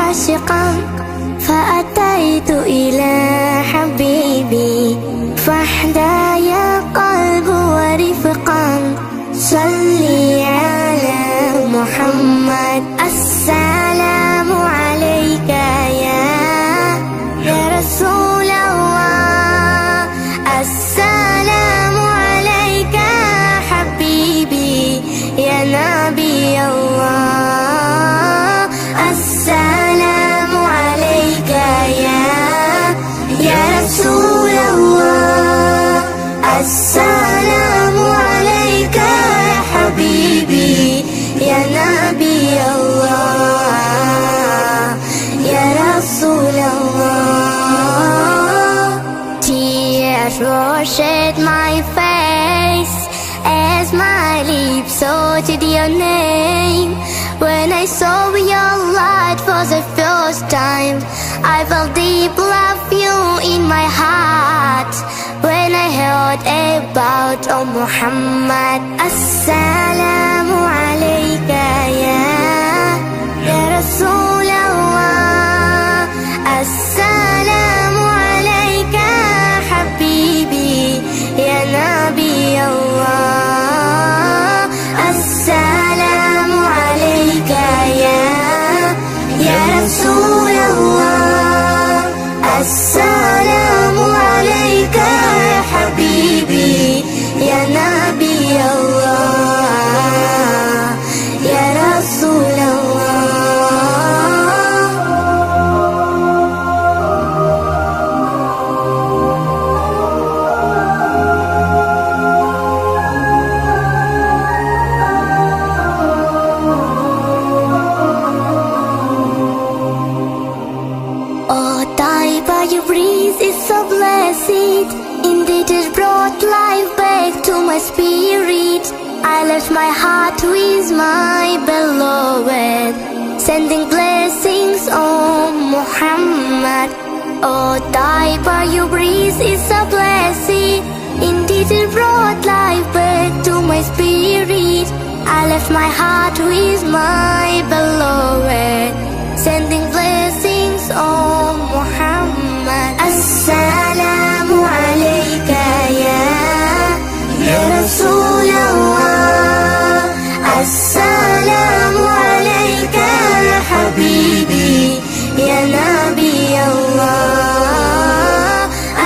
عاشقا فأتيت إلى حبيبي فاحدى يا قلب ورفقا صلي على محمد. السلام عليك يا رسول الله، السلام عليك حبيبي يا نبي الله، السلام عليك يا رسول الله، السلام عليك يا حبيبي يا نبي الله يا رسول الله. Tears washed my face as my lips uttered your name. When I saw your light for the first time, I felt deep love you in my heart. When I heard about Muhammad, Assalamu alayka ya Rasul Allah, Assalamu alayka Habibi ya Nabi Allah, Assalamu alayka ya Rasul Allah, Assalamu alayka ya Habibi ya Nabi Allah ya Rasul Allah. Oh Taiba, your breeze is so blessed, indeed it brought life back to my spirit. I left my heart with my beloved, sending blessings on Muhammad. Oh Taiba, your breeze is so blessed, indeed it brought life back to my spirit. I left my heart with my beloved, sending blessings on Muhammad. Assalamu alayka ya Rasul Allah, Assalamu alayka ya Habibi ya Nabi Allah,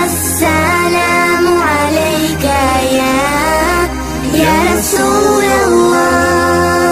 Assalamu alayka ya Rasul Allah,